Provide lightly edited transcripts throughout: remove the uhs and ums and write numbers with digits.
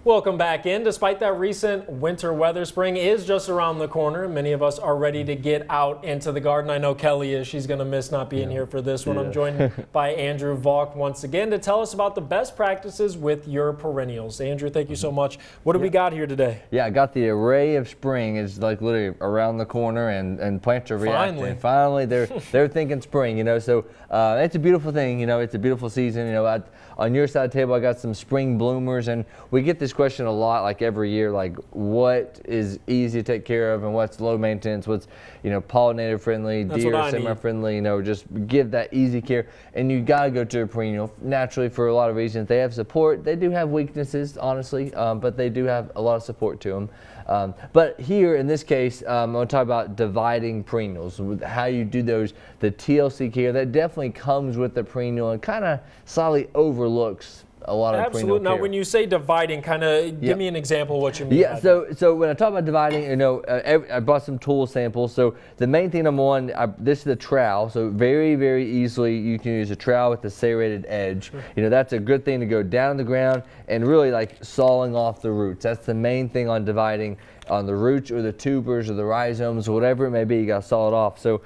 Welcome back in. Despite that recent winter weather, spring is just around the corner. Many of us are ready to get out into the garden. I know Kelly is. She's going to miss not being here for this one. I'm joined by Andrew Valk once again to tell us about the best practices with your perennials. Andrew, thank you so much. What do we got here today? Yeah, I got the array of spring. It's like literally around the corner, and plants are reacting. Finally, they're thinking spring, you know. So it's a beautiful thing, you know. It's a beautiful season, you know. On your side of the table, I got some spring bloomers, and we get this question a lot, like every year, like what is easy to take care of and what's low maintenance, what's, you know, pollinator friendly, deer semi-friendly, you know, just give that easy care. And you got to go to a perennial naturally for a lot of reasons. They have support. They do have weaknesses, honestly, but they do have a lot of support to them. But here in this case, I'm going to talk about dividing perennials, how you do those, the TLC care that definitely comes with the perennial and kind of slightly overlooks a lot of perennial care. Now, when you say dividing, kind of give me an example of what you mean. Yeah, so when I talk about dividing, you know, I brought some tool samples. So the main thing, number one, this is the trowel. So very, very easily you can use a trowel with the serrated edge. Sure. You know, that's a good thing to go down the ground and really like sawing off the roots. That's the main thing on dividing. On the roots or the tubers or the rhizomes, whatever it may be, you got to saw it off. So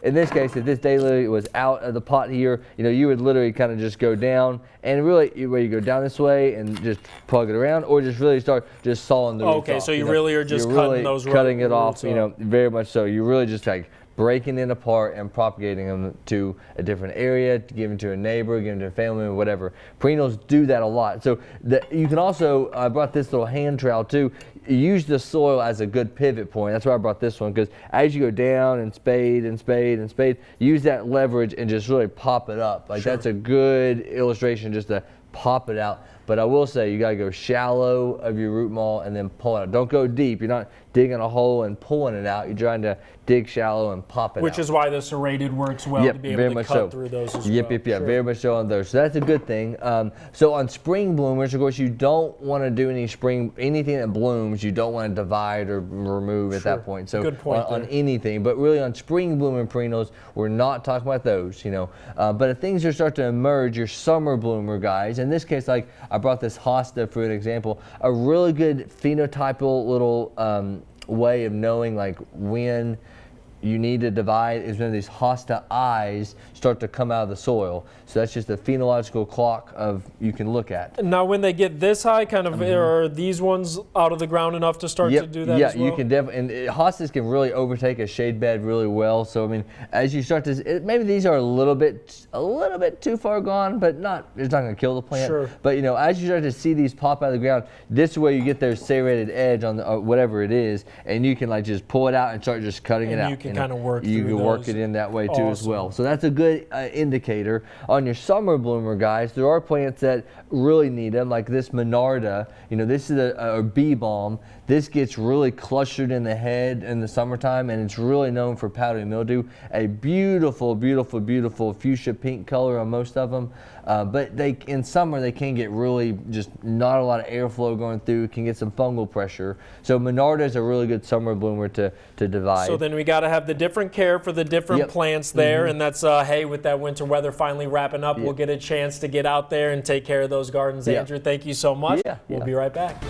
in this case, if this daylily was out of the pot here, you know, you would literally kind of just go down and really, where you go down this way and just plug it around, or just really start just sawing the roots off. Okay, so you really are just cutting those roots. Cutting it off, you know, very much so. You really just like breaking it apart and propagating them to a different area, giving to a neighbor, giving to a family, or whatever. Perennials do that a lot. So you can also, I brought this little hand trowel too, use the soil as a good pivot point. That's why I brought this one, because as you go down and spade and spade and spade, use that leverage and just really pop it up. Like that's a good illustration just to pop it out. But I will say you got to go shallow of your root maul and then pull it out. Don't go deep. You're not digging a hole and pulling it out. You're trying to dig shallow and pop it out. Which is why the serrated works well, to be able to cut through those as well. Yep, very much so on those. So that's a good thing. So on spring bloomers, of course, you don't want to do anything that blooms, you don't want to divide or remove at that point. So good point on anything, but really on spring blooming perennials, we're not talking about those, you know. But if things are starting to emerge, your summer bloomer guys, in this case, like I brought this hosta for an example, a really good phenotypal little way of knowing like when you need to divide is when these hosta eyes start to come out of the soil. So that's just a phenological clock of you can look at. Now when they get this high, kind of are these ones out of the ground enough to start to do that as well? You can definitely, and hostas can really overtake a shade bed really well. So I mean, as you start to, maybe these are a little bit too far gone, but it's not going to kill the plant. Sure. But you know, as you start to see these pop out of the ground, this is where you get their serrated edge on the, whatever it is, and you can like just pull it out and start just cutting it out. You can kind of work you can work it in that way too as well. So that's a good indicator. On your summer bloomer guys, there are plants that really need them, like this Monarda. You know, this is a bee balm. This gets really clustered in the head in the summertime, and it's really known for powdery mildew. A beautiful, beautiful, beautiful fuchsia pink color on most of them. But in summer they can get really just not a lot of airflow going through, can get some fungal pressure. So Monarda is a really good summer bloomer to divide. So then we got to have the different care for the different plants there, and that's hey, with that winter weather finally wrapping up, we'll get a chance to get out there and take care of those gardens. Andrew, thank you so much. We'll be right back.